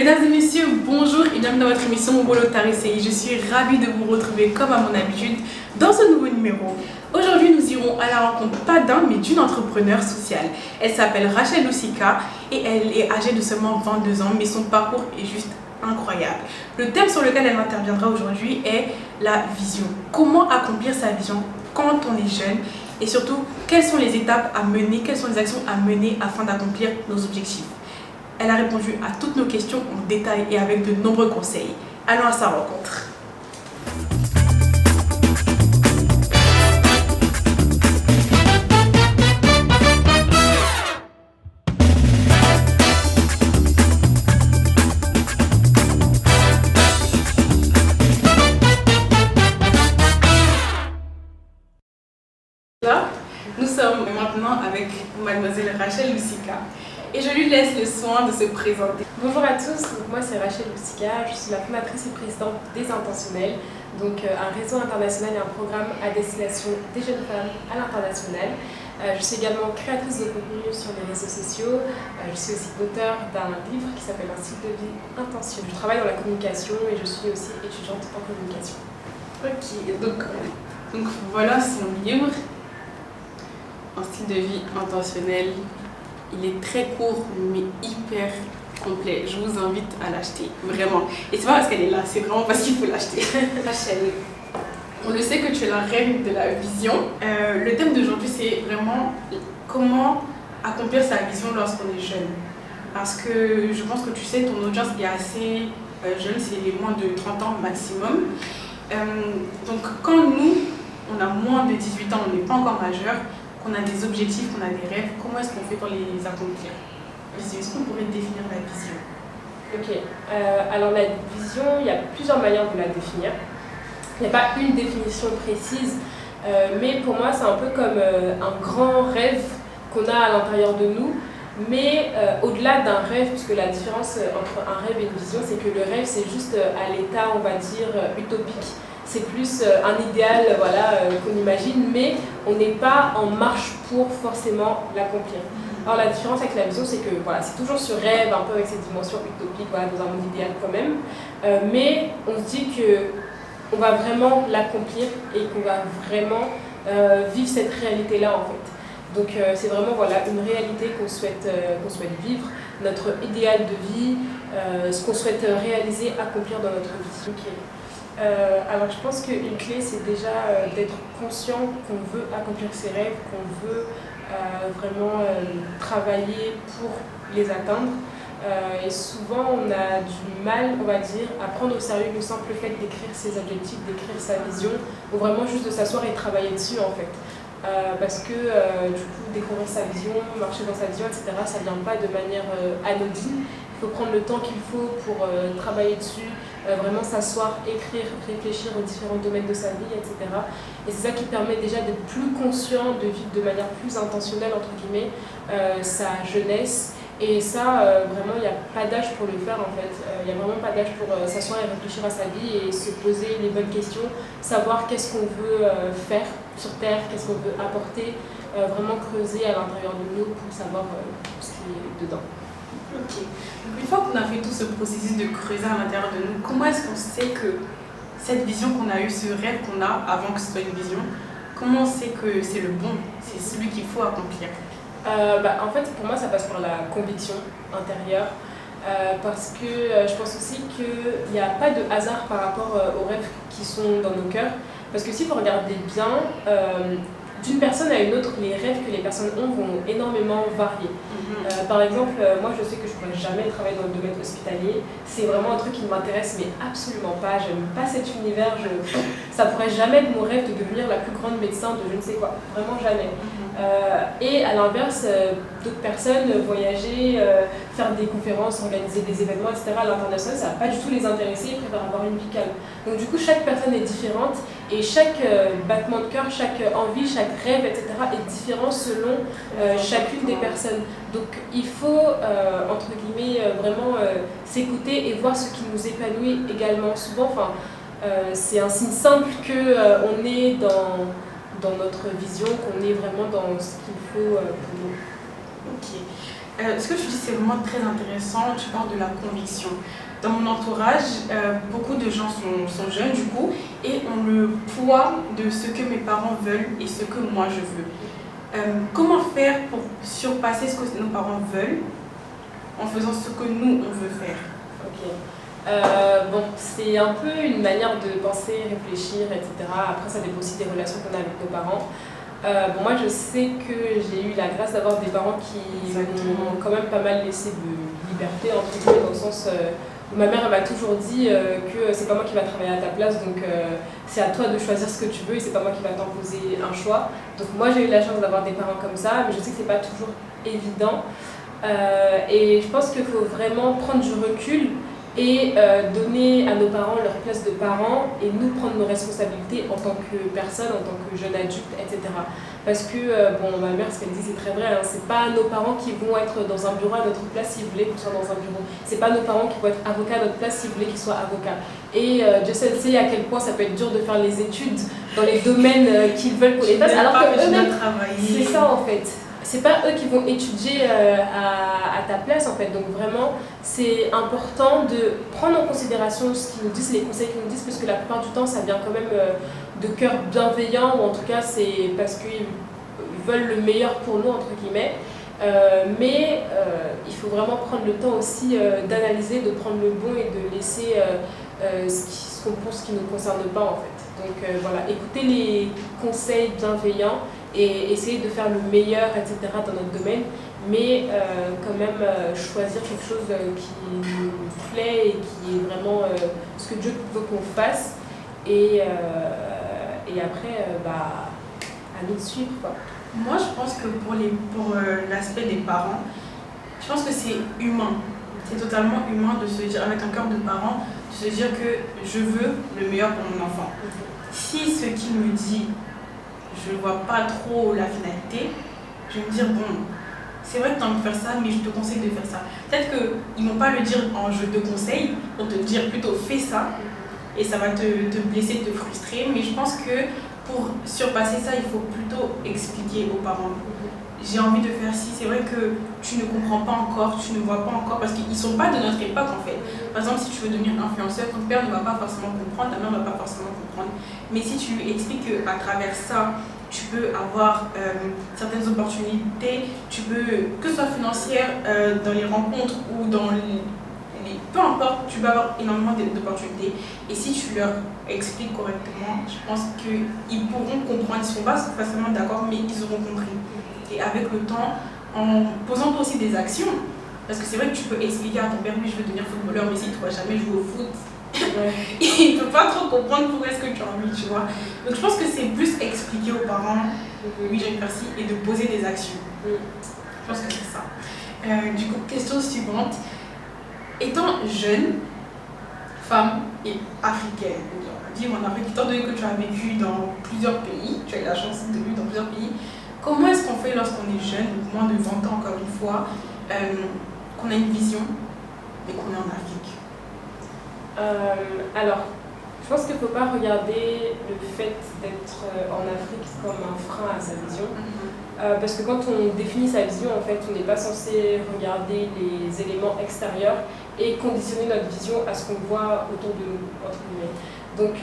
Mesdames et messieurs, bonjour et bienvenue dans votre émission Wolo Tarisei. Je suis ravie de vous retrouver comme à mon habitude dans ce nouveau numéro. Aujourd'hui, nous irons à la rencontre pas d'un mais d'une entrepreneure sociale. Elle s'appelle Rachel Lusika et elle est âgée de seulement 22 ans, mais son parcours est juste incroyable. Le thème sur lequel elle interviendra aujourd'hui est la vision. Comment accomplir sa vision quand on est jeune et surtout, quelles sont les étapes à mener, quelles sont les actions à mener afin d'accomplir nos objectifs. Elle a répondu à toutes nos questions en détail et avec de nombreux conseils. Allons à sa rencontre. Là, nous sommes maintenant avec mademoiselle Rachel Lusika. Et je lui laisse le soin de se présenter. Bonjour à tous, donc moi c'est Rachel Lusika, je suis la fondatrice et présidente des Intentionnels, donc un réseau international et un programme à destination des jeunes femmes à l'international. Je suis également créatrice de contenu sur les réseaux sociaux, je suis aussi auteure d'un livre qui s'appelle Un style de vie intentionnel. Je travaille dans la communication et je suis aussi étudiante en communication. Ok, donc voilà son livre, Un style de vie intentionnel. Il est très court mais hyper complet. Je vous invite à l'acheter, vraiment. Et c'est pas parce qu'elle est là, c'est vraiment parce qu'il faut l'acheter. Rachel, on le sait que tu es la reine de la vision. Le thème d'aujourd'hui, c'est vraiment comment accomplir sa vision lorsqu'on est jeune. Parce que je pense que tu sais, ton audience est assez jeune, c'est les moins de 30 ans maximum. Donc quand nous, on a moins de 18 ans, on n'est pas encore majeur, qu'on a des objectifs, qu'on a des rêves, comment est-ce qu'on fait pour les accomplir? Est-ce qu'on pourrait définir la vision? Ok, alors la vision, il y a plusieurs manières de la définir. Il n'y a pas une définition précise, mais pour moi c'est un peu comme un grand rêve qu'on a à l'intérieur de nous, mais au-delà d'un rêve, puisque la différence entre un rêve et une vision, c'est que le rêve c'est juste à l'état, on va dire, utopique. C'est plus un idéal qu'on imagine, mais on n'est pas en marche pour forcément l'accomplir. Alors la différence avec la vision, c'est que c'est toujours ce rêve, un peu avec cette dimension utopique, dans un monde idéal quand même, mais on se dit qu'on va vraiment l'accomplir et qu'on va vraiment vivre cette réalité-là en fait. Donc c'est vraiment une réalité qu'on souhaite vivre, notre idéal de vie, ce qu'on souhaite réaliser, accomplir dans notre vie. Okay. Alors je pense qu'une clé c'est déjà d'être conscient qu'on veut accomplir ses rêves, qu'on veut vraiment travailler pour les atteindre. Et souvent on a du mal, on va dire, à prendre au sérieux le simple fait d'écrire ses objectifs, d'écrire sa vision, ou vraiment juste de s'asseoir et travailler dessus en fait. Parce que du coup découvrir sa vision, marcher dans sa vision, etc., ça ne vient pas de manière anodine. Il faut prendre le temps qu'il faut pour travailler dessus, vraiment s'asseoir, écrire, réfléchir aux différents domaines de sa vie, etc. Et c'est ça qui permet déjà d'être plus conscient, de vivre de manière plus intentionnelle, entre guillemets, sa jeunesse. Et ça, vraiment, il n'y a pas d'âge pour le faire en fait. Il n'y a vraiment pas d'âge pour s'asseoir et réfléchir à sa vie et se poser les bonnes questions, savoir qu'est-ce qu'on veut faire sur Terre, qu'est-ce qu'on veut apporter, vraiment creuser à l'intérieur de nous pour savoir ce qui est dedans. Ok. Donc une fois qu'on a fait tout ce processus de creuser à l'intérieur de nous, comment est-ce qu'on sait que cette vision qu'on a eue, ce rêve qu'on a avant que ce soit une vision, comment on sait que c'est le bon, c'est celui qu'il faut accomplir? En fait, pour moi, ça passe par la conviction intérieure. Parce que je pense aussi qu'il n'y a pas de hasard par rapport aux rêves qui sont dans nos cœurs. Parce que si vous regardez bien, d'une personne à une autre, les rêves que les personnes ont vont énormément varier. Par exemple, moi je sais que je ne pourrais jamais travailler dans le domaine hospitalier. C'est vraiment un truc qui ne m'intéresse mais absolument pas. J'aime pas cet univers. Ça ne pourrait jamais être mon rêve de devenir la plus grande médecin de je ne sais quoi. Vraiment jamais. Et à l'inverse, d'autres personnes voyager, faire des conférences, organiser des événements, etc. à l'international, ça ne va pas du tout les intéresser, ils préfèrent avoir une vie calme. Donc du coup, chaque personne est différente et chaque battement de cœur, chaque envie, chaque rêve, etc. est différent selon chacune des personnes. Donc il faut, entre guillemets, vraiment s'écouter et voir ce qui nous épanouit également. Souvent, c'est un signe simple qu'on est dans notre vision, qu'on est vraiment dans ce qu'il faut pour nous. Ok. Ce que tu dis, c'est vraiment très intéressant. Tu parles de la conviction. Dans mon entourage, beaucoup de gens sont jeunes du coup et ont le poids de ce que mes parents veulent et ce que moi je veux. Comment faire pour surpasser ce que nos parents veulent en faisant ce que nous on veut faire? Ok. Bon, c'est un peu une manière de penser, réfléchir, etc. Après, ça dépend aussi des relations qu'on a avec nos parents. Bon, moi, je sais que j'ai eu la grâce d'avoir des parents qui m'ont quand même pas mal laissé de liberté, entre guillemets, dans le sens où ma mère elle m'a toujours dit que c'est pas moi qui va travailler à ta place, donc c'est à toi de choisir ce que tu veux et c'est pas moi qui va t'imposer un choix. Donc moi, j'ai eu la chance d'avoir des parents comme ça, mais je sais que c'est pas toujours évident. Et je pense qu'il faut vraiment prendre du recul et donner à nos parents leur place de parents et nous prendre nos responsabilités en tant que personne, en tant que jeune adulte, etc. Parce que, bon, ma mère, ce qu'elle dit, c'est très vrai, hein, c'est pas nos parents qui vont être dans un bureau à notre place s'ils voulaient qu'on soit dans un bureau. C'est pas nos parents qui vont être avocats à notre place s'ils voulaient qu'ils soient avocats. Et Dieu seul sait à quel point ça peut être dur de faire les études dans les domaines qu'ils veulent qu'on les fasse, alors qu'eux-mêmes, c'est ça en fait. C'est pas eux qui vont étudier à ta place en fait. Donc vraiment, c'est important de prendre en considération ce qu'ils nous disent, les conseils qu'ils nous disent, parce que la plupart du temps, ça vient quand même de cœurs bienveillants, ou en tout cas, c'est parce qu'ils veulent le meilleur pour nous, entre guillemets. Mais il faut vraiment prendre le temps aussi d'analyser, de prendre le bon et de laisser ce qu'on pense qui ne nous concerne pas en fait. Donc voilà, écoutez les conseils bienveillants et essayer de faire le meilleur, etc. dans notre domaine, mais quand même choisir quelque chose qui nous plaît et qui est vraiment ce que Dieu veut qu'on fasse. Et après, à nous de suivre, quoi. Moi, je pense que pour l'aspect des parents, je pense que c'est humain. C'est totalement humain de se dire, avec un cœur de parent, de se dire que je veux le meilleur pour mon enfant. Si ce qu'il me dit, je ne vois pas trop la finalité, je vais me dire, bon, c'est vrai que tu as envie de faire ça, mais je te conseille de faire ça. Peut-être qu'ils ne vont pas le dire en je te conseille, ils vont te dire plutôt fais ça, et ça va te blesser, te frustrer. Mais je pense que pour surpasser ça, il faut plutôt expliquer aux parents. J'ai envie de faire ci, c'est vrai que tu ne comprends pas encore, tu ne vois pas encore, parce qu'ils ne sont pas de notre époque en fait. Par exemple, si tu veux devenir influenceur, ton père ne va pas forcément comprendre, ta mère ne va pas forcément comprendre. Mais si tu lui expliques qu'à travers ça, tu peux avoir certaines opportunités, tu peux, que ce soit financière, dans les rencontres ou dans peu importe, tu vas avoir énormément d'opportunités. Et si tu leur expliques correctement, je pense qu'ils pourront comprendre. Ils ne seront pas forcément d'accord, mais ils auront compris. Et avec le temps, en posant toi aussi des actions, parce que c'est vrai que tu peux expliquer à ton père, oui, je veux devenir footballeur, mais si tu ne vas jamais jouer au foot, il ne peut pas trop comprendre pourquoi est-ce que tu as envie, tu vois. Donc je pense que c'est plus expliquer aux parents, oui, j'ai une merci, et de poser des actions. Je pense que c'est ça. Du coup, question suivante. Étant jeune, femme et africaine, vivre en Afrique, étant donné que tu as vécu dans plusieurs pays, tu as eu la chance de vivre dans plusieurs pays, comment est-ce qu'on fait lorsqu'on est jeune, donc moins de 20 ans encore une fois, qu'on a une vision et qu'on est en Afrique? Alors, je pense qu'il ne faut pas regarder le fait d'être en Afrique comme un frein à sa vision. Parce que quand on définit sa vision, en fait, on n'est pas censé regarder les éléments extérieurs et conditionner notre vision à ce qu'on voit autour de nous, entre guillemets. Donc,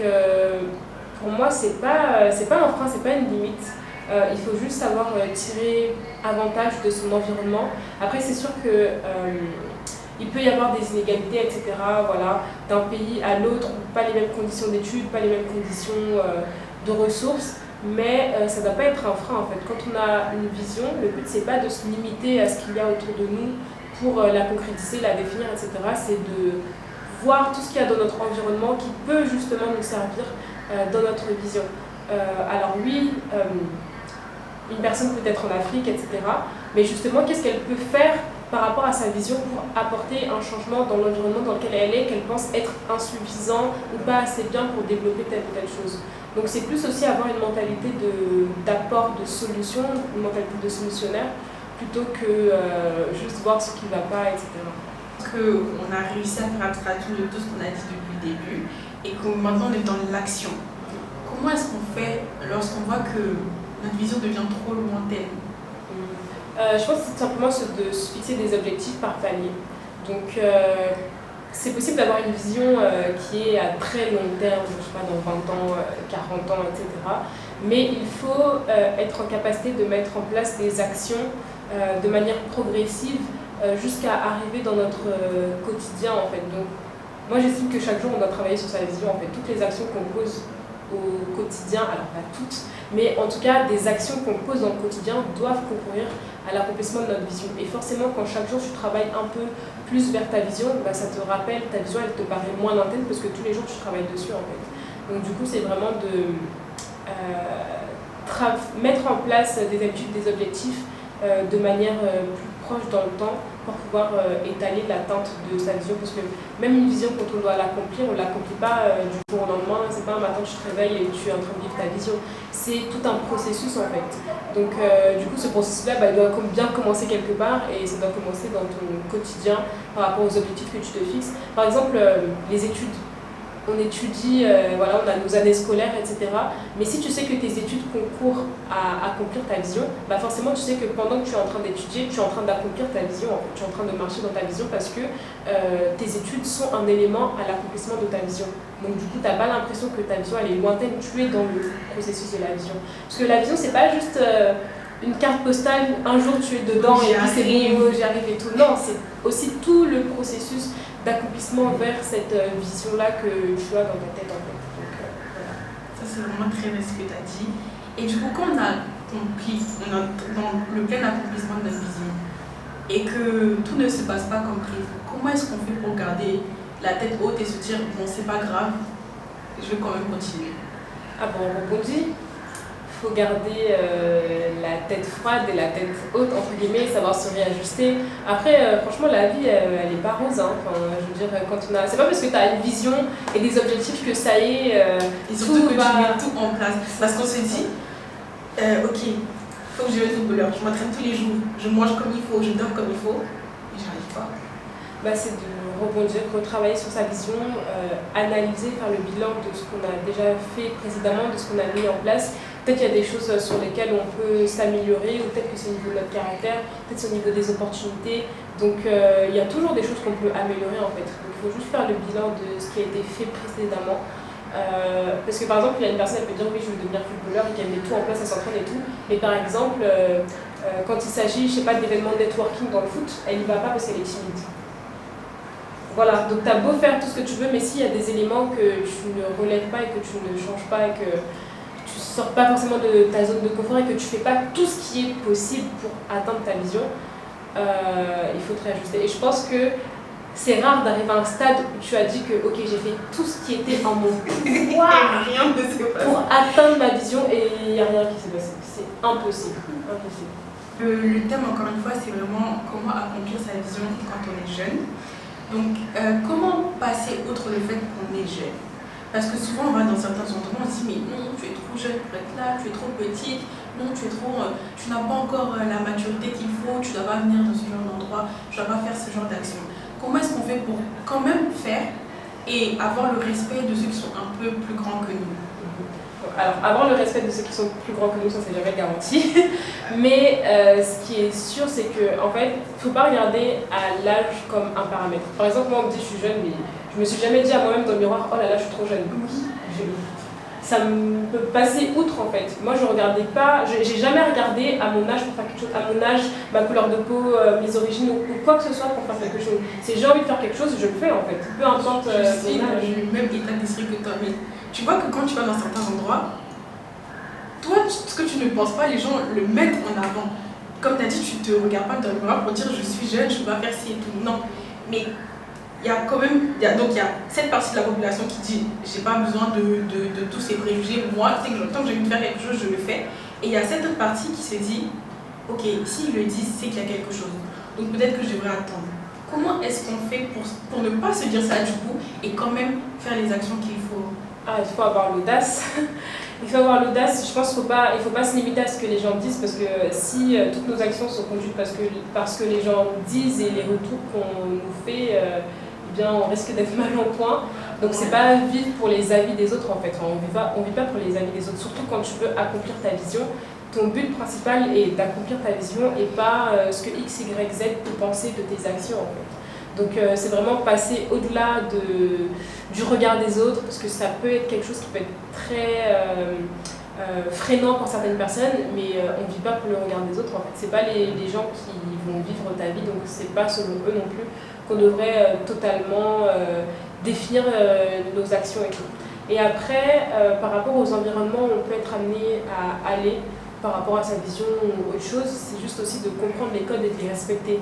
pour moi, c'est pas un frein, c'est pas une limite. Il faut juste savoir tirer avantage de son environnement. Après, c'est sûr que il peut y avoir des inégalités, etc. Voilà, d'un pays à l'autre, pas les mêmes conditions d'études, pas les mêmes conditions de ressources. Mais ça ne doit pas être un frein en fait. Quand on a une vision, le but c'est pas de se limiter à ce qu'il y a autour de nous pour la concrétiser, la définir, etc. C'est de voir tout ce qu'il y a dans notre environnement qui peut justement nous servir dans notre vision. Alors oui, une personne peut être en Afrique, etc. Mais justement, qu'est-ce qu'elle peut faire par rapport à sa vision pour apporter un changement dans l'environnement dans lequel elle est, qu'elle pense être insuffisant ou pas assez bien pour développer telle ou telle chose. Donc c'est plus aussi avoir une mentalité d'apport de solution, une mentalité de solutionnaire, plutôt que juste voir ce qui ne va pas, etc. Parce qu'on a réussi à faire abstraction de tout ce qu'on a dit depuis le début et que maintenant on est dans l'action. Comment est-ce qu'on fait lorsqu'on voit que notre vision devient trop lointaine? Je pense que c'est tout simplement de se fixer des objectifs par palier. Donc, c'est possible d'avoir une vision qui est à très long terme, je ne sais pas, dans 20 ans, 40 ans, etc. Mais il faut être en capacité de mettre en place des actions de manière progressive jusqu'à arriver dans notre quotidien, en fait. Donc, moi, j'estime que chaque jour, on doit travailler sur sa vision. En fait, toutes les actions qu'on pose au quotidien, alors pas toutes, mais en tout cas, des actions qu'on pose dans le quotidien doivent concourir à l'accomplissement de notre vision. Et forcément, quand chaque jour, tu travailles un peu plus vers ta vision, bah, ça te rappelle, ta vision, elle te paraît moins lointaine parce que tous les jours, tu travailles dessus, en fait. Donc, du coup, c'est vraiment de mettre en place des habitudes, des objectifs de manière plus proche dans le temps pour pouvoir étaler l'atteinte de sa vision, parce que même une vision, quand on doit l'accomplir, on ne l'accomplit pas du jour au lendemain. C'est pas un matin tu te réveilles et tu es en train de vivre ta vision, c'est tout un processus en fait. Donc du coup ce processus là, il doit bien commencer quelque part, et ça doit commencer dans ton quotidien par rapport aux objectifs que tu te fixes. Par exemple les études, on étudie, voilà, on a nos années scolaires, etc. Mais si tu sais que tes études concourent à accomplir ta vision, bah forcément tu sais que pendant que tu es en train d'étudier, tu es en train d'accomplir ta vision, en fait. Tu es en train de marcher dans ta vision parce que tes études sont un élément à l'accomplissement de ta vision. Donc du coup, tu n'as pas l'impression que ta vision elle est lointaine, tu es dans le processus de la vision. Parce que la vision, c'est pas juste une carte postale, un jour tu es dedans et puis c'est bon, j'y arrive et tout. Non, c'est aussi tout le processus d'accomplissement vers cette vision-là que tu as dans ta tête en fait. Donc, voilà. Ça c'est vraiment très bien ce que tu as dit. Et du coup, quand on a accompli, on est dans le plein accomplissement de notre vision et que tout ne se passe pas comme prévu, comment est-ce qu'on fait pour garder la tête haute et se dire bon, c'est pas grave, je vais quand même continuer? Ah bon, on rebondit. Il faut garder la tête froide et la tête haute, entre guillemets, savoir se réajuster. Après, franchement, la vie, elle n'est pas rose. Hein. Enfin, je veux dire, quand on a... C'est pas parce que tu as une vision et des objectifs que ça y est, et surtout que tu mets tout en place. Parce qu'on se dit, ok, il faut que je devienne footballeur, je m'entraîne tous les jours, je mange comme il faut, je dors comme il faut, mais j'arrive pas. Bah, c'est de rebondir, retravailler sur sa vision, analyser, faire le bilan de ce qu'on a déjà fait précédemment, de ce qu'on a mis en place. Peut-être qu'il y a des choses sur lesquelles on peut s'améliorer, ou peut-être que c'est au niveau de notre caractère, peut-être c'est au niveau des opportunités. Donc il y a toujours des choses qu'on peut améliorer en fait. Donc il faut juste faire le bilan de ce qui a été fait précédemment. Parce que par exemple, il y a une personne qui peut dire oui, je veux devenir footballeur et qu'elle met tout en place, elle s'entraîne et tout. Mais par exemple, quand il s'agit, je sais pas, d'événements de networking dans le foot, elle n'y va pas parce qu'elle est timide. Voilà, donc tu as beau faire tout ce que tu veux, mais s'il y a des éléments que tu ne relèves pas et que tu ne changes pas et que tu ne sors pas forcément de ta zone de confort et que tu ne fais pas tout ce qui est possible pour atteindre ta vision, il faut te réajuster. Et je pense que c'est rare d'arriver à un stade où tu as dit que ok, j'ai fait tout ce qui était en mon pouvoir pour atteindre ma vision et il n'y a rien qui s'est passé. C'est impossible. Le thème, encore une fois, c'est vraiment comment accomplir sa vision quand on est jeune. Donc, comment passer outre le fait qu'on est jeune? Parce que souvent, on va dans certains endroits, on se dit mais non, tu es trop jeune pour être là, tu es trop petite, non, tu n'as pas encore la maturité qu'il faut, tu ne dois pas venir dans ce genre d'endroit, tu ne dois pas faire ce genre d'action. Comment est-ce qu'on fait pour quand même faire et avoir le respect de ceux qui sont un peu plus grands que nous? Alors, avoir le respect de ceux qui sont plus grands que nous, ça c'est jamais garanti. Mais ce qui est sûr, c'est qu'en fait, il ne faut pas regarder à l'âge comme un paramètre. Par exemple, moi on me dit je suis jeune, mais je me suis jamais dit à moi-même dans le miroir, oh là là, je suis trop jeune. Ça me peut passer outre en fait. Moi je regardais pas, j'ai jamais regardé à mon âge pour faire quelque chose, à mon âge, ma couleur de peau, mes origines ou quoi que ce soit pour faire quelque chose. Si j'ai envie de faire quelque chose, je le fais en fait. Peu importe mon âge. Même état d'esprit que toi, mais tu vois que quand tu vas dans certains endroits, toi, ce que tu ne penses pas, les gens le mettent en avant. Comme tu as dit, tu ne te regardes pas dans le miroir pour dire je suis jeune, je ne peux pas faire ci et tout. Non. Mais il y a quand même, il y a cette partie de la population qui dit j'ai pas besoin de tous ces préjugés, moi, tant que j'ai envie de faire quelque chose, je le fais. Et il y a cette autre partie qui se dit ok, s'ils le disent, c'est qu'il y a quelque chose. Donc peut-être que je devrais attendre. Comment est-ce qu'on fait pour ne pas se dire ça du coup et quand même faire les actions qu'il faut? Ah, il faut avoir l'audace. Il faut avoir l'audace. Je pense qu'il ne faut pas se limiter à ce que les gens disent, parce que si toutes nos actions sont conduites parce que les gens disent et les retours qu'on nous fait, eh bien, on risque d'être mal en point. Donc c'est pas vivre pour les avis des autres en fait. Enfin, on vit pas pour les avis des autres, surtout quand tu veux accomplir ta vision. ton but principal est d'accomplir ta vision et pas ce que X, Y, Z peut penser de tes actions en fait. Donc c'est vraiment passer au-delà du regard des autres, parce que ça peut être quelque chose qui peut être très freinant pour certaines personnes, mais on ne vit pas pour le regard des autres en fait. C'est pas les gens qui vont vivre ta vie, donc c'est pas selon eux non plus qu'on devrait totalement définir nos actions et tout. Et après, par rapport aux environnements où on peut être amené à aller par rapport à sa vision ou autre chose, c'est juste aussi de comprendre les codes et de les respecter.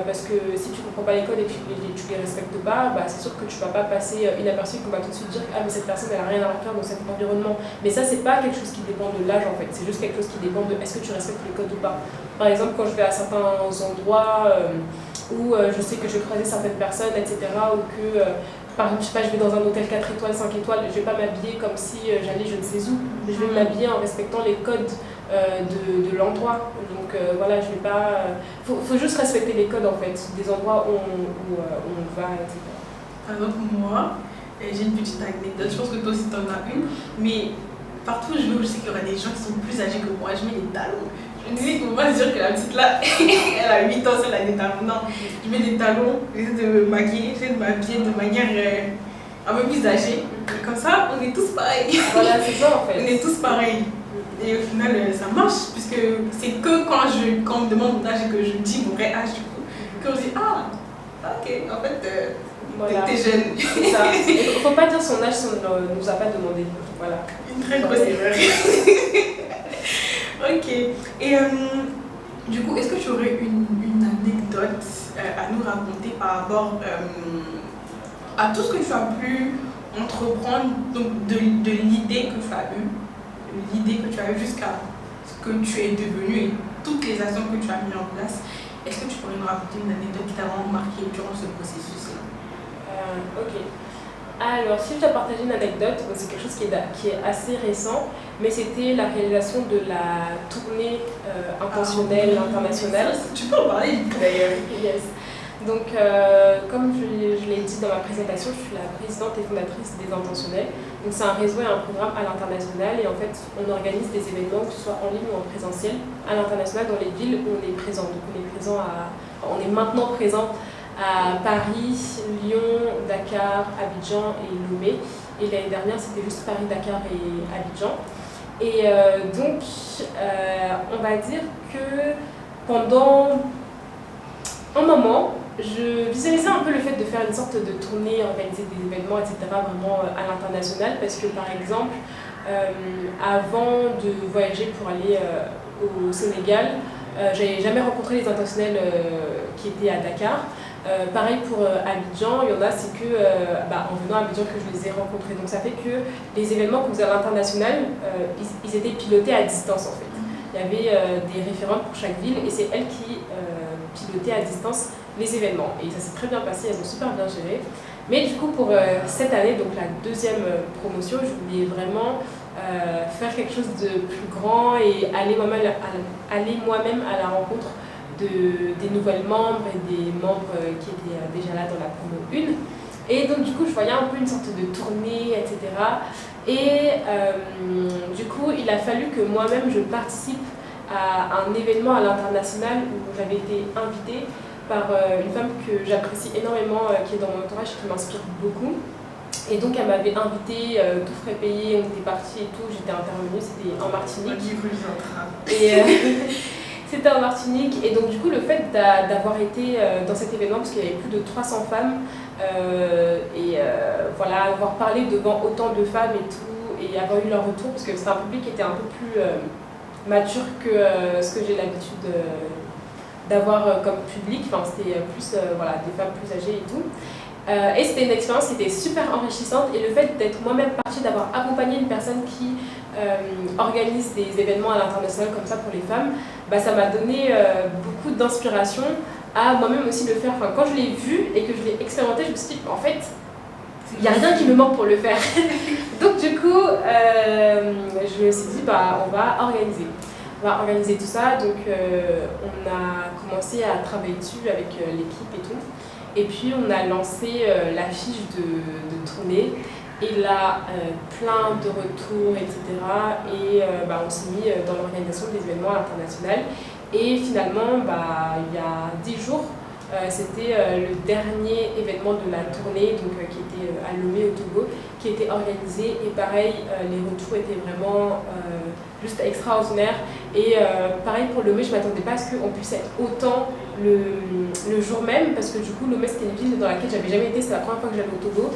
Parce que si tu ne comprends pas les codes et que tu les respectes pas, bah, c'est sûr que tu ne vas pas passer inaperçu, qu'on va tout de suite dire « Ah mais cette personne elle n'a rien à faire dans cet environnement ». Mais ça c'est pas quelque chose qui dépend de l'âge en fait, c'est juste quelque chose qui dépend de est-ce que tu respectes les codes ou pas. Par exemple quand je vais à certains endroits où je sais que je vais croiser certaines personnes, etc. ou que par exemple, je sais pas, je vais dans un hôtel 4 étoiles, 5 étoiles, je vais pas m'habiller comme si j'allais je ne sais où, mais je vais m'habiller en respectant les codes de l'endroit. Donc voilà, je vais pas. Faut juste respecter les codes en fait, des endroits où on va, etc. Par exemple, moi, j'ai une petite anecdote, je pense que toi aussi t'en as une, mais partout où je vais, je sais qu'il y aura des gens qui sont plus âgés que moi, je mets des talons. Je me disais qu'on va se dire que la petite là, elle a 8 ans, elle a des talons. Non, je mets des talons, j'essaie de me maquiller, j'essaie de m'habiller de manière un peu plus âgée. Et comme ça, on est tous pareils. Voilà, c'est ça en fait. On est tous pareils. Et au final, ça marche, puisque c'est que quand on me demande mon âge et que je dis mon vrai âge, du coup, qu'on dit ah, ok, en fait, voilà. t'es jeune. C'est ça. Il ne faut pas dire son âge si on ne nous a pas demandé. Voilà. Une très grosse erreur. Ok. Et du coup, est-ce que tu aurais une anecdote à nous raconter par rapport à tout ce que tu as pu entreprendre, donc de l'idée que tu as eue, l'idée que tu as eue jusqu'à ce que tu es devenu et toutes les actions que tu as mises en place? Est-ce que tu pourrais nous raconter une anecdote qui t'a vraiment marqué durant ce processus-là? Ok. Alors, si je dois partager une anecdote, c'est quelque chose qui est assez récent, mais c'était la réalisation de la tournée intentionnelle internationale. Tu peux en parler d'ailleurs. Yes. Donc, comme je l'ai dit dans ma présentation, je suis la présidente et fondatrice des Intentionnels. Donc, c'est un réseau et un programme à l'international, et en fait, on organise des événements, que ce soit en ligne ou en présentiel, à l'international dans les villes où on est présent. Donc, on est maintenant présent à Paris, Lyon, Dakar, Abidjan et Lomé. Et l'année dernière, c'était juste Paris, Dakar et Abidjan. Et donc, on va dire que pendant un moment, je visualisais un peu le fait de faire une sorte de tournée, organiser des événements, etc., vraiment à l'international, parce que par exemple, avant de voyager pour aller au Sénégal, j'avais jamais rencontré les intentionnels qui étaient à Dakar. Pareil pour Abidjan, il y en a, c'est que en venant à Abidjan que je les ai rencontrés. Donc ça fait que les événements qu'on faisait à l'international, ils étaient pilotés à distance en fait. Il y avait des référentes pour chaque ville et c'est elles qui pilotaient à distance les événements. Et ça s'est très bien passé, elles ont super bien géré. Mais du coup pour cette année, donc la deuxième promotion, je voulais vraiment faire quelque chose de plus grand et aller moi-même à la rencontre des nouvelles membres et des membres qui étaient déjà là dans la promo 1. Et donc du coup je voyais un peu une sorte de tournée, etc. Et du coup il a fallu que moi-même je participe à un événement à l'international où j'avais été invitée par une femme que j'apprécie énormément, qui est dans mon entourage, qui m'inspire beaucoup. Et donc elle m'avait invitée, tout frais payé, on était partis et tout, j'étais intervenue, c'était en Martinique. C'était en Martinique, et donc du coup le fait d'avoir été dans cet événement, parce qu'il y avait plus de 300 femmes, voilà, avoir parlé devant autant de femmes et tout, et avoir eu leur retour, parce que c'est un public qui était un peu plus mature que ce que j'ai l'habitude d'avoir comme public, enfin c'était plus voilà, des femmes plus âgées et tout. Et c'était une expérience qui était super enrichissante, et le fait d'être moi-même partie, d'avoir accompagné une personne qui organise des événements à l'international comme ça pour les femmes, ça m'a donné beaucoup d'inspiration à moi-même aussi le faire. Enfin, quand je l'ai vu et que je l'ai expérimenté, je me suis dit en fait il n'y a rien qui me manque pour le faire. Donc du coup je me suis dit on va organiser tout ça. Donc on a commencé à travailler dessus avec l'équipe et tout. Et puis on a lancé l'affiche de tournée. Et là, plein de retours, etc. Et on s'est mis dans l'organisation des événements internationaux. Et finalement, il y a 10 jours, c'était le dernier événement de la tournée qui était à Lomé au Togo, qui était organisé. Et pareil, les retours étaient vraiment juste extraordinaires. Et pareil pour Lomé, je ne m'attendais pas à ce qu'on puisse être autant le jour même, parce que du coup, Lomé, c'était une ville dans laquelle j'avais jamais été, c'est la première fois que j'allais au Togo.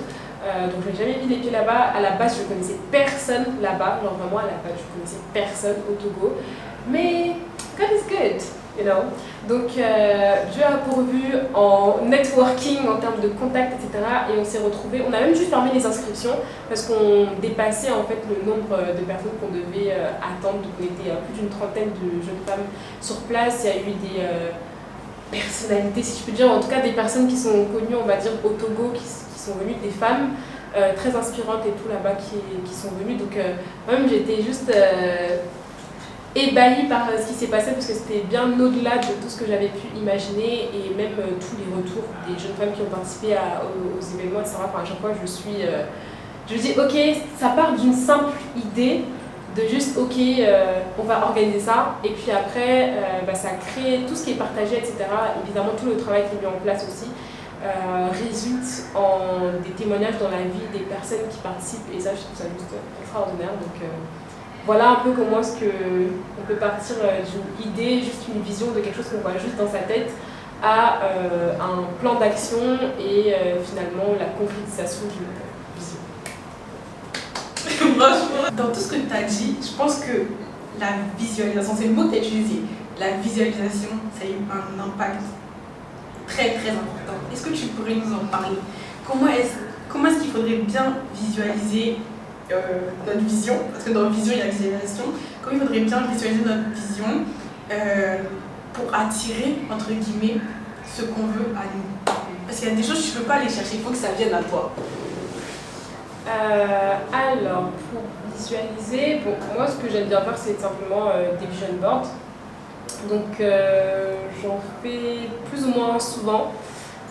Donc je n'avais jamais mis les pieds là-bas. À la base, je ne connaissais personne là-bas. Genre vraiment, à la base, je ne connaissais personne au Togo. Mais God is good, you know. Donc Dieu a pourvu en networking, en termes de contacts, etc. Et on s'est retrouvés, on a même juste fermé les inscriptions parce qu'on dépassait en fait le nombre de personnes qu'on devait attendre. Donc on était plus d'une trentaine de jeunes femmes sur place. Il y a eu des personnalités, si je peux dire, en tout cas des personnes qui sont connues, on va dire, au Togo, qui sont venues, des femmes très inspirantes et tout là-bas qui sont venues. Donc moi-même j'étais juste ébahie par ce qui s'est passé parce que c'était bien au-delà de tout ce que j'avais pu imaginer et même tous les retours des jeunes femmes qui ont participé aux événements, etc. Enfin, à chaque fois je me dis ok, ça part d'une simple idée de juste ok, on va organiser ça et puis après ça crée tout ce qui est partagé, etc. Évidemment tout le travail qui est mis en place aussi résulte en des témoignages dans la vie des personnes qui participent et ça je trouve ça juste extraordinaire. Donc voilà un peu comment est-ce qu'on peut partir d'une idée, juste une vision de quelque chose qu'on voit juste dans sa tête à un plan d'action et finalement la concrétisation d'une vision. Franchement, dans tout ce que tu as dit, je pense que la visualisation, c'est le mot que tu as utilisé, la visualisation, ça a eu un impact très très important. Est-ce que tu pourrais nous en parler? Comment est-ce qu'il faudrait bien visualiser notre vision, parce que dans vision il y a visualisation, comment il faudrait bien visualiser notre vision pour attirer, entre guillemets, ce qu'on veut à nous? Parce qu'il y a des choses que tu ne peux pas aller chercher, il faut que ça vienne à toi. Alors, pour visualiser, moi ce que j'aime bien faire c'est simplement des vision boards. Donc j'en fais plus ou moins souvent.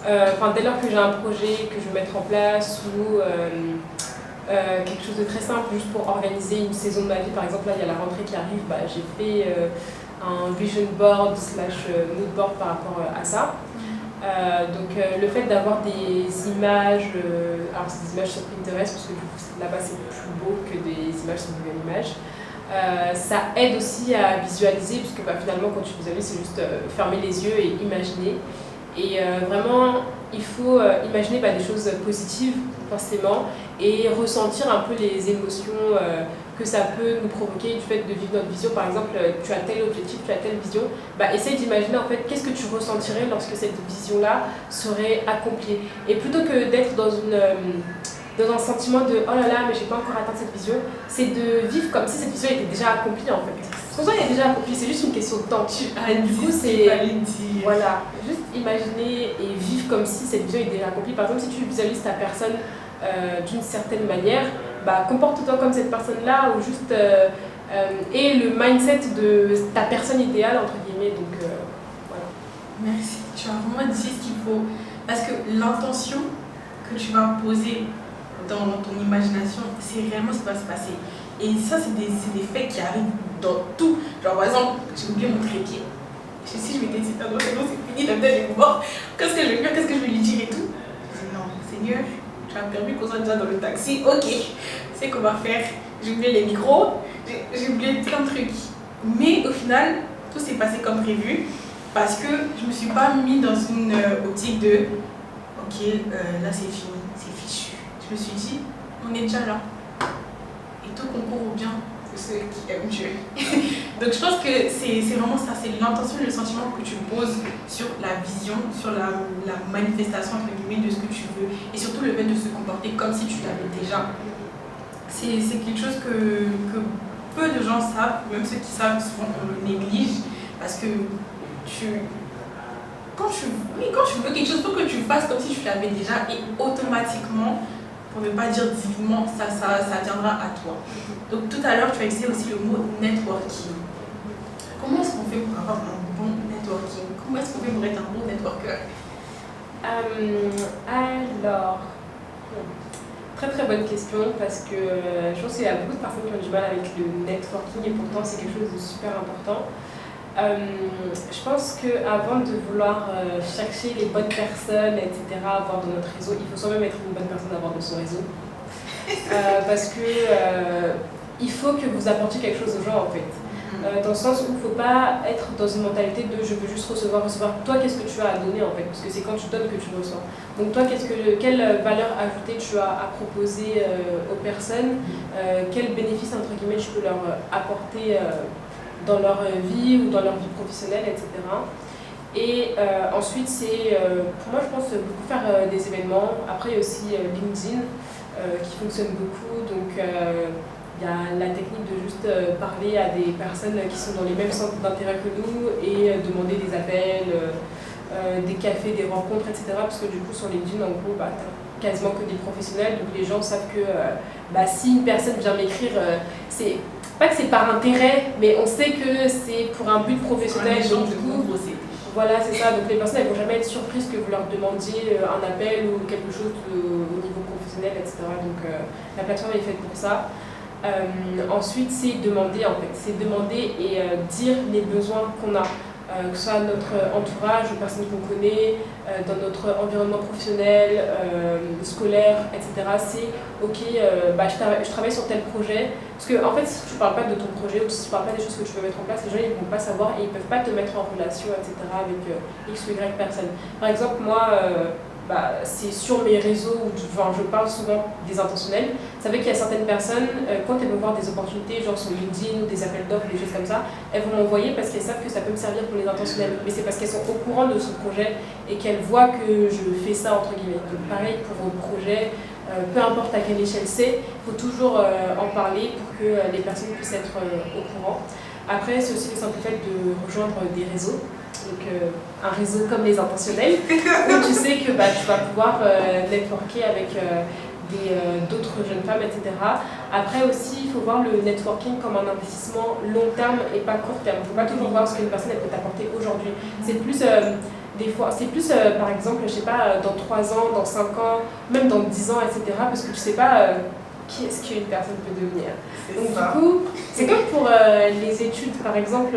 Dès lors que j'ai un projet que je veux mettre en place ou quelque chose de très simple juste pour organiser une saison de ma vie. Par exemple, là, il y a la rentrée qui arrive, j'ai fait un vision board / mood board par rapport à ça. Donc le fait d'avoir des images, alors c'est des images sur Pinterest parce que du coup là-bas c'est plus beau que des images sur Google Images. Ça aide aussi à visualiser puisque finalement quand tu visualises c'est juste fermer les yeux et imaginer. Et vraiment il faut imaginer des choses positives forcément et ressentir un peu les émotions que ça peut nous provoquer du fait de vivre notre vision. Par exemple, tu as tel objectif, tu as telle vision, essaye d'imaginer en fait qu'est-ce que tu ressentirais lorsque cette vision-là serait accomplie. Et plutôt que d'être dans un sentiment de oh là là mais j'ai pas encore atteint cette vision, c'est de vivre comme si cette vision était déjà accomplie en fait. Pour toi elle est déjà accomplie, c'est juste une question de temps. Du coup c'est voilà, juste imaginer et vivre comme si cette vision est déjà accomplie. Par exemple si tu visualises ta personne d'une certaine manière, comporte-toi comme cette personne-là ou juste et le mindset de ta personne idéale entre guillemets. Donc voilà. Merci, tu as vraiment dit ce qu'il faut parce que l'intention que tu vas poser dans ton imagination, c'est réellement ce qui va se passer. Et ça, c'est des faits qui arrivent dans tout. Genre, par exemple, j'ai oublié mon trépied. Si je m'étais dit, ah non, c'est fini, la tête est morte. Qu'est-ce que je vais faire? Qu'est-ce que je vais lui dire et tout? Je dis, non, Seigneur, tu as permis qu'on soit déjà dans le taxi. Ok, c'est qu'on va faire. J'ai oublié les micros, j'ai oublié plein de trucs. Mais au final, tout s'est passé comme prévu parce que je ne me suis pas mis dans une optique de ok, là c'est fini, c'est fichu. Je me suis dit, on est déjà là. Et tout concourt au bien de ceux qui aiment Dieu. Donc je pense que c'est vraiment ça, c'est l'intention et le sentiment que tu poses sur la vision, sur la manifestation entre guillemets de ce que tu veux. Et surtout le fait de se comporter comme si tu l'avais déjà. C'est quelque chose que peu de gens savent, même ceux qui savent souvent on le néglige. Parce que quand tu veux quelque chose, il faut que tu fasses comme si tu l'avais déjà et automatiquement, pour ne pas dire divinement, ça viendra à toi. Donc tout à l'heure, tu as utilisé aussi le mot networking. Comment est-ce qu'on fait pour avoir un bon networking? Comment est-ce qu'on fait pour être un bon networker? Alors, Très très bonne question parce que je pense qu'il y a beaucoup de personnes qui ont du mal avec le networking et pourtant c'est quelque chose de super important. Je pense qu'avant de vouloir chercher les bonnes personnes, etc., à avoir dans notre réseau, il faut soi-même être une bonne personne à avoir dans son réseau. Parce que il faut que vous apportiez quelque chose aux gens en fait. Dans le sens où il ne faut pas être dans une mentalité de je veux juste recevoir. Toi, qu'est-ce que tu as à donner en fait? Parce que c'est quand tu donnes que tu reçois. Donc toi, quelle valeur ajoutée tu as à proposer aux personnes? Quel bénéfice entre guillemets tu peux leur apporter dans leur vie ou dans leur vie professionnelle, etc. Et ensuite, c'est pour moi, je pense beaucoup faire des événements. Après, il y a aussi LinkedIn qui fonctionne beaucoup. Donc, il y a la technique de juste parler à des personnes qui sont dans les mêmes centres d'intérêt que nous et demander des appels, des cafés, des rencontres, etc. Parce que du coup, sur LinkedIn, en gros, bah, t'as quasiment que des professionnels. Donc, les gens savent que si une personne vient m'écrire, c'est pas que c'est par intérêt, mais on sait que c'est pour un but professionnel. Donc, du coup, voilà, c'est ça. Donc, les personnes, elles vont jamais être surprises que vous leur demandiez un appel ou quelque chose au niveau professionnel, etc. Donc, la plateforme est faite pour ça. Ensuite, c'est demander en fait, c'est demander et dire les besoins qu'on a, que ce soit notre entourage, les personnes qu'on connaît, dans notre environnement professionnel, scolaire, etc. C'est ok, je travaille sur tel projet, parce que en fait, si tu ne parles pas de ton projet ou si tu ne parles pas des choses que tu veux mettre en place, les gens ils ne vont pas savoir et ils ne peuvent pas te mettre en relation, etc. avec X ou Y personnes. Par exemple, moi, c'est sur mes réseaux où je parle souvent des intentionnels. Ça veut qu'il y a certaines personnes, quand elles vont voir des opportunités, genre sur LinkedIn ou des appels d'offres, des choses comme ça, elles vont m'envoyer parce qu'elles savent que ça peut me servir pour les intentionnels. Mais c'est parce qu'elles sont au courant de ce projet et qu'elles voient que je fais ça, entre guillemets. Donc pareil pour vos projets, peu importe à quelle échelle c'est, il faut toujours en parler pour que les personnes puissent être au courant. Après, c'est aussi le simple fait de rejoindre des réseaux. Donc un réseau comme les intentionnels, où tu sais que tu vas pouvoir networker avec d'autres jeunes femmes, etc. Après aussi, il faut voir le networking comme un investissement long terme et pas court terme. Il ne faut pas toujours voir ce qu'une personne elle peut t'apporter aujourd'hui. C'est plus, des fois, c'est plus par exemple, je sais pas, dans 3 ans, dans 5 ans, même dans 10 ans, etc. Parce que tu sais pas qui est-ce qu'une personne peut devenir. Donc du coup, c'est comme pour les études, par exemple.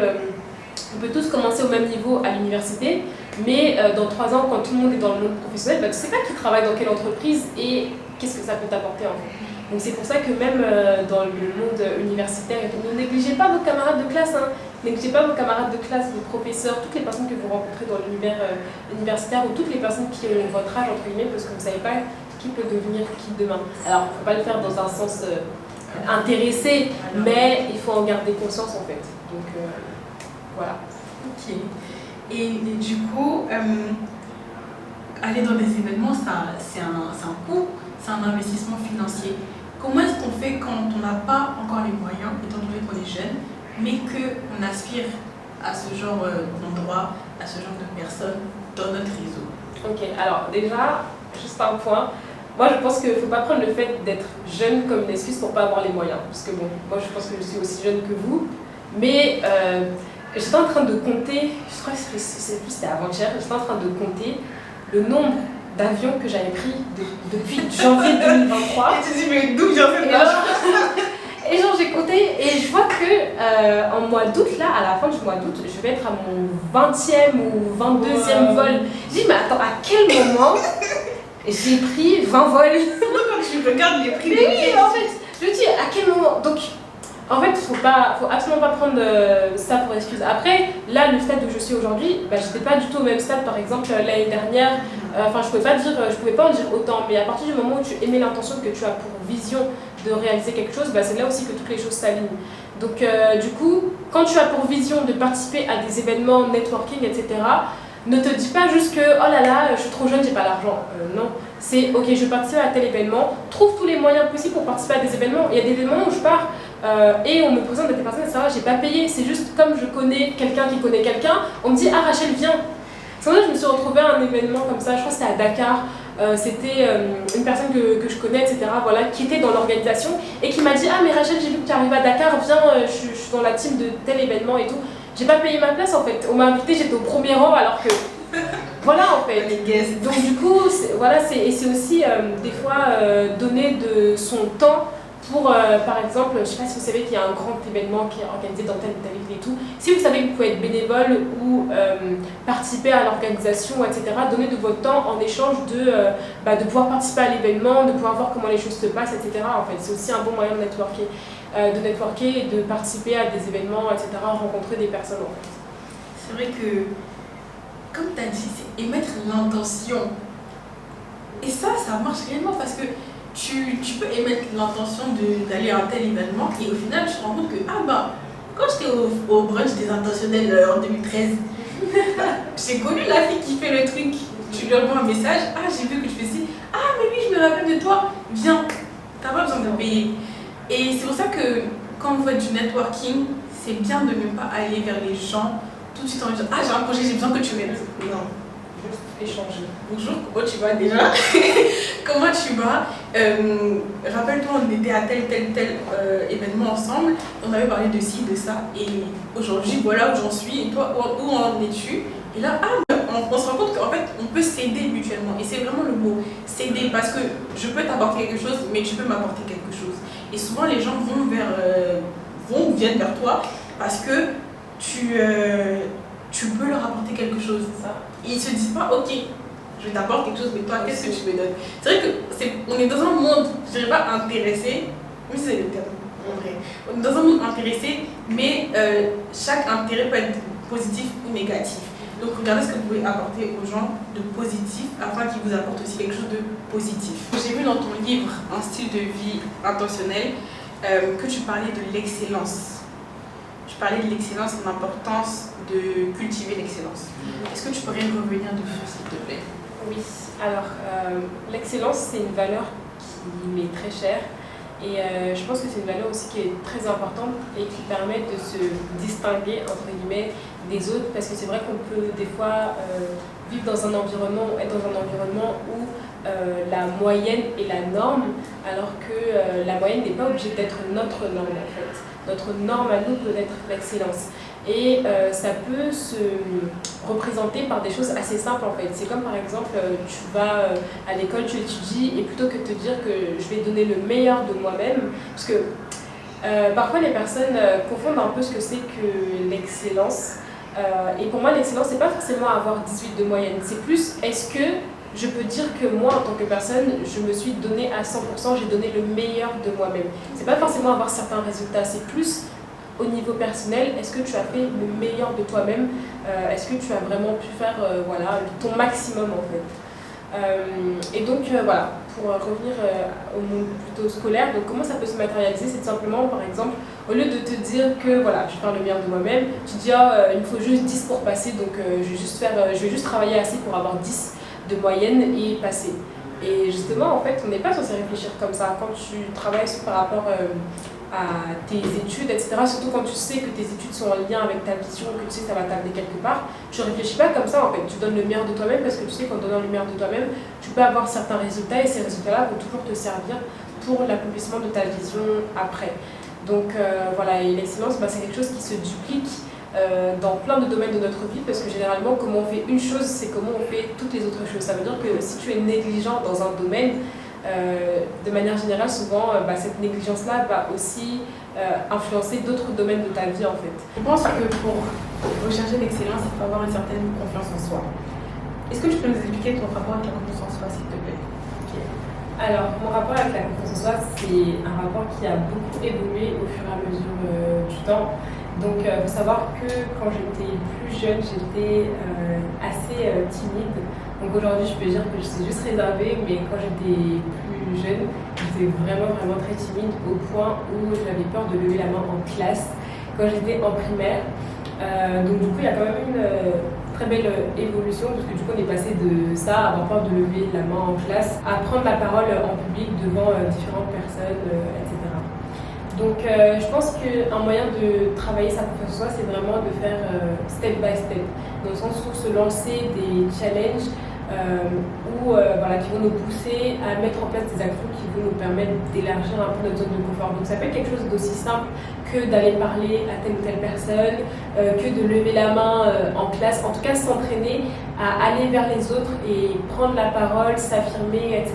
On peut tous commencer au même niveau à l'université, mais dans 3 ans, quand tout le monde est dans le monde professionnel, tu ne sais pas qui travaille dans quelle entreprise et qu'est-ce que ça peut t'apporter en fait. Donc c'est pour ça que même dans le monde universitaire, ne négligez pas vos camarades de classe, négligez pas vos camarades de classe, vos professeurs, toutes les personnes que vous rencontrez dans l'univers universitaire ou toutes les personnes qui ont votre âge, entre guillemets, parce que vous ne savez pas qui peut devenir qui demain. Alors il ne faut pas le faire dans un sens intéressé, mais il faut en garder conscience en fait. Donc, voilà. Ok. Et du coup, aller dans des événements, c'est un coût, c'est un investissement financier. Comment est-ce qu'on fait quand on n'a pas encore les moyens, étant donné qu'on est jeune, mais qu'on aspire à ce genre d'endroit, à ce genre de personnes dans notre réseau? Ok, alors déjà, juste un point. Moi, je pense qu'il ne faut pas prendre le fait d'être jeune comme une excuse pour ne pas avoir les moyens. Parce que bon, moi, je pense que je suis aussi jeune que vous, mais j'étais en train de compter, je crois que c'était avant-hier, j'étais en train de compter le nombre d'avions que j'avais pris depuis janvier 2023. Et tu dis, mais d'où j'en fais pas? Et genre j'ai compté et je vois que en mois d'août, là, à la fin du mois d'août, je vais être à mon 20e ou 22e vol. Je dis, mais attends, à quel moment j'ai pris 20 vols? Surtout quand tu regardes les prix. Mais oui, en fait, je me dis, à quel moment? Donc, en fait, faut absolument pas prendre ça pour excuse. Après, là, le stade où je suis aujourd'hui, j'étais pas du tout au même stade. Par exemple, l'année dernière, je pouvais pas en dire autant. Mais à partir du moment où tu émets l'intention que tu as pour vision de réaliser quelque chose, c'est là aussi que toutes les choses s'alignent. Donc, du coup, quand tu as pour vision de participer à des événements, networking, etc., ne te dis pas juste que oh là là, je suis trop jeune, j'ai pas l'argent. Non, c'est ok, je participe à tel événement. Trouve tous les moyens possibles pour participer à des événements. Il y a des événements où je pars. Et on me présente des personnes, etc. J'ai pas payé, c'est juste comme je connais quelqu'un qui connaît quelqu'un, on me dit ah Rachel viens. C'est vrai, je me suis retrouvée à un événement comme ça, je crois que c'était à Dakar, c'était une personne que je connais, etc. Voilà, qui était dans l'organisation et qui m'a dit ah mais Rachel j'ai vu que tu arrives à Dakar, viens, je suis dans la team de tel événement et tout. J'ai pas payé ma place en fait, on m'a invité, j'étais au premier rang alors que voilà en fait. Les guests. Donc du coup, et c'est aussi des fois donner de son temps pour, par exemple, je ne sais pas si vous savez qu'il y a un grand événement qui est organisé dans telle ou telle ville et tout. Si vous savez que vous pouvez être bénévole ou participer à l'organisation, etc., donner de votre temps en échange de pouvoir participer à l'événement, de pouvoir voir comment les choses se passent, etc. En fait, c'est aussi un bon moyen de networker et de participer à des événements, etc., rencontrer des personnes en fait. C'est vrai que, comme tu as dit, c'est émettre l'intention. Et ça marche réellement parce que tu peux émettre l'intention d'aller à un tel événement et au final, tu te rends compte que, quand j'étais au brunch des intentionnels en 2013, j'ai connu la fille qui fait le truc. Tu lui envoies un message, j'ai vu que tu fais ci, mais oui, je me rappelle de toi, viens, t'as pas besoin de payer. Et c'est pour ça que quand vous faites du networking, c'est bien de ne pas aller vers les gens tout de suite en disant j'ai un projet, j'ai besoin que tu m'aides. Non. Juste échanger. Bonjour, comment tu vas déjà? Comment tu vas? Rappelle-toi, on était à tel événement ensemble, on avait parlé de ci, de ça, et aujourd'hui, voilà où j'en suis, et toi, où en es-tu? Et là, on se rend compte qu'en fait, on peut s'aider mutuellement, et c'est vraiment le mot, s'aider, parce que je peux t'apporter quelque chose, mais tu peux m'apporter quelque chose. Et souvent, les gens viennent vers toi parce que tu peux leur apporter quelque chose. Ça. Ils ne se disent pas, ok, je t'apporte quelque chose, mais toi, qu'est-ce que tu me donnes? C'est vrai qu'on est dans un monde, je ne dirais pas intéressé, mais c'est le terme, en vrai. On est dans un monde intéressé, mais chaque intérêt peut être positif ou négatif. Donc regardez ce que vous pouvez apporter aux gens de positif afin qu'ils vous apportent aussi quelque chose de positif. J'ai vu dans ton livre Un style de vie intentionnel que tu parlais de l'excellence. Tu parlais de l'excellence et de l'importance de cultiver l'excellence. Est-ce que tu pourrais revenir dessus, s'il te plaît? Oui, alors l'excellence, c'est une valeur qui m'est très chère et je pense que c'est une valeur aussi qui est très importante et qui permet de se distinguer entre guillemets des autres, parce que c'est vrai qu'on peut des fois vivre dans un environnement, être dans un environnement où la moyenne est la norme, alors que la moyenne n'est pas obligée d'être notre norme en fait. Notre norme à nous peut être l'excellence. Et ça peut se représenter par des choses assez simples en fait. C'est comme par exemple, tu vas à l'école, tu étudies, et plutôt que de te dire que je vais donner le meilleur de moi-même, parce que parfois les personnes confondent un peu ce que c'est que l'excellence. Et pour moi, l'excellence, c'est pas forcément avoir 18 de moyenne, c'est plus est-ce que je peux dire que moi, en tant que personne, je me suis donné à 100%, j'ai donné le meilleur de moi-même. C'est pas forcément avoir certains résultats, c'est plus au niveau personnel, est-ce que tu as fait le meilleur de toi-même? Est-ce que tu as vraiment pu faire ton maximum en fait? Et donc voilà, pour revenir au monde plutôt scolaire, donc comment ça peut se matérialiser? C'est simplement, par exemple, au lieu de te dire que voilà, je vais faire le meilleur de moi-même, tu te dis il me faut juste 10 pour passer, donc je vais juste travailler assez pour avoir 10 de moyenne et passer. Et justement, en fait, on n'est pas censé réfléchir comme ça. Quand tu travailles par rapport à tes études, etc., surtout quand tu sais que tes études sont en lien avec ta vision, que tu sais que ça va t'amener quelque part, tu ne réfléchis pas comme ça en fait. Tu donnes le meilleur de toi-même parce que tu sais qu'en donnant le meilleur de toi-même, tu peux avoir certains résultats et ces résultats-là vont toujours te servir pour l'accomplissement de ta vision après. Donc voilà, et l'excellence, c'est quelque chose qui se duplique dans plein de domaines de notre vie, parce que généralement, comment on fait une chose, c'est comment on fait toutes les autres choses. Ça veut dire que si tu es négligent dans un domaine, de manière générale, souvent, cette négligence-là va aussi influencer d'autres domaines de ta vie, en fait. Je pense que pour rechercher l'excellence, il faut avoir une certaine confiance en soi. Est-ce que tu peux nous expliquer ton rapport avec la confiance en soi, s'il te plaît? Okay. Alors, mon rapport avec la confiance en soi, c'est un rapport qui a beaucoup évolué au fur et à mesure du temps. Donc, il faut savoir que quand j'étais plus jeune, j'étais assez timide. Donc aujourd'hui, je peux dire que je suis juste réservée, mais quand j'étais plus jeune, j'étais vraiment très timide au point où j'avais peur de lever la main en classe quand j'étais en primaire. Donc du coup, il y a quand même une très belle évolution, parce que du coup, on est passé de ça, avoir peur de lever la main en classe, à prendre la parole en public devant différentes personnes, etc. Donc je pense qu'un moyen de travailler sa confiance en soi, c'est vraiment de faire step by step, dans le sens où se lancer des challenges qui vont nous pousser à mettre en place des actions qui peut nous permettre d'élargir un peu notre zone de confort. Donc ça peut être quelque chose d'aussi simple que d'aller parler à telle ou telle personne, que de lever la main en classe, en tout cas s'entraîner à aller vers les autres et prendre la parole, s'affirmer, etc.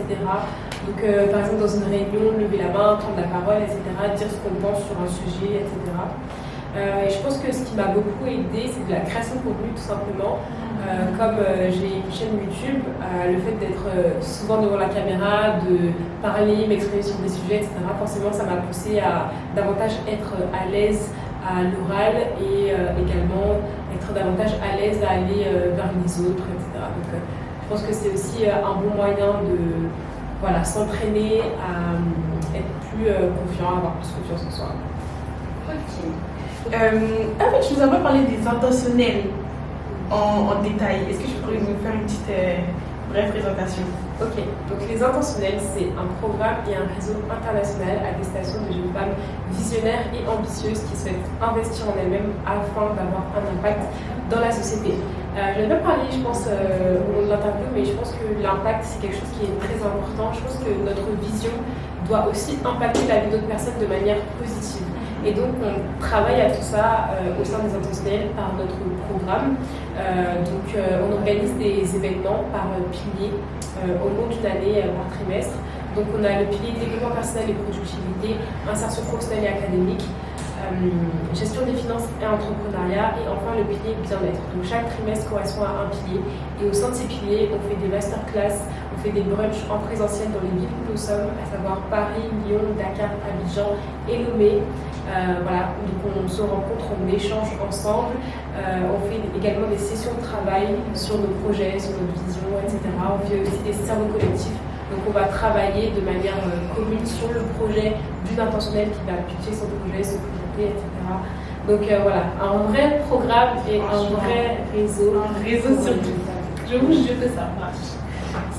Donc par exemple dans une réunion, lever la main, prendre la parole, etc., dire ce qu'on pense sur un sujet, etc. Et je pense que ce qui m'a beaucoup aidé, c'est de la création de contenu tout simplement. Comme j'ai une chaîne YouTube, le fait d'être souvent devant la caméra, de parler, m'exprimer sur des sujets, etc., forcément ça m'a poussé à davantage être à l'aise à l'oral et également être davantage à l'aise à aller vers les autres, etc. Donc je pense que c'est aussi un bon moyen de s'entraîner à être plus confiant, avoir plus confiance en soi. Ok. Tu nous as pas parlé des intentionnels en détail. Est-ce que tu pourrais nous faire une petite brève présentation? Ok, donc les intentionnels, c'est un programme et un réseau international à destination de jeunes femmes visionnaires et ambitieuses qui souhaitent investir en elles-mêmes afin d'avoir un impact dans la société. Je vais pas parler, je pense, au long de l'interview, mais je pense que l'impact, c'est quelque chose qui est très important. Je pense que notre vision doit aussi impacter la vie d'autres personnes de manière positive. Et donc, on travaille à tout ça au sein des intentionnels par notre programme. On organise des événements par pilier au long d'une année par trimestre. Donc, on a le pilier développement personnel et productivité, insertion professionnelle et académique, gestion des finances et entrepreneuriat, et enfin le pilier bien-être. Donc, chaque trimestre correspond à un pilier. Et au sein de ces piliers, on fait des masterclass, on fait des brunchs en présentiel dans les villes où nous sommes, à savoir Paris, Lyon, Dakar, Abidjan et Lomé. Donc on se rencontre, on échange ensemble, on fait également des sessions de travail sur nos projets, sur notre vision, etc. On fait aussi des cerveaux collectifs, donc on va travailler de manière commune sur le projet d'une intentionnelle qui va pitcher son projet, se présenter, etc. Donc un vrai programme et un vrai réseau. Un réseau surtout. Je vous jure que ça marche.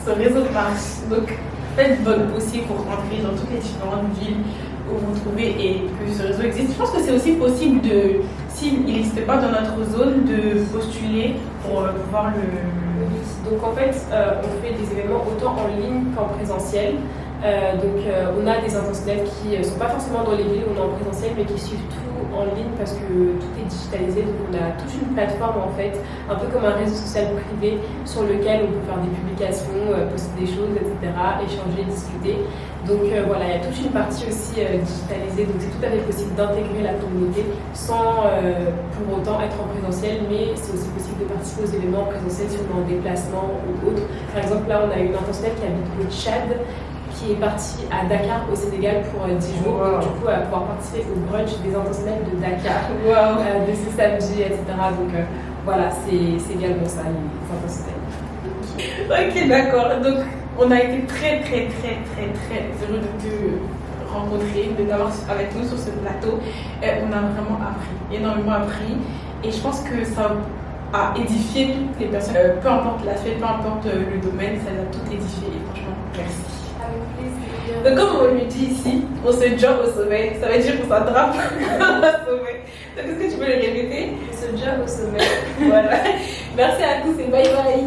Ce réseau marche. Donc faites votre possible pour rentrer dans toutes les différentes villes où vous trouvez et que ce réseau existe. Je pense que c'est aussi possible de, s'il n'existe pas dans notre zone, de postuler pour pouvoir le... Donc en fait, on fait des événements autant en ligne qu'en présentiel. On a des intentionnels qui ne sont pas forcément dans les villes où on est en présentiel, mais qui suivent tout en ligne parce que tout est digitalisé. Donc on a toute une plateforme en fait, un peu comme un réseau social privé sur lequel on peut faire des publications, poster des choses, etc., échanger, discuter. Donc il y a toute une partie aussi digitalisée, donc c'est tout à fait possible d'intégrer la communauté sans pour autant être en présentiel, mais c'est aussi possible de participer aux événements en présentiel si on est en déplacement ou autre. Par exemple, là on a une intentionnelle qui habite au Tchad, qui est partie à Dakar au Sénégal pour 10 jours. Wow. Du coup, elle va pouvoir participer au brunch des intentionnels de Dakar, Wow. de ce samedi, etc. Donc c'est également ça, les intentionnels. Ok, d'accord. Donc, on a été très heureux de te rencontrer, de t'avoir avec nous sur ce plateau. On a vraiment énormément appris. Et je pense que ça a édifié toutes les personnes. Peu importe l'aspect, peu importe le domaine, ça les a toutes édifiées. Et franchement, merci. Avec plaisir. Donc, comme on le dit ici, on se job au sommet. Ça veut dire qu'on s'attrape au sommet. Donc, est-ce que tu peux le répéter? On se job au sommet. Voilà. Merci à tous et bye bye.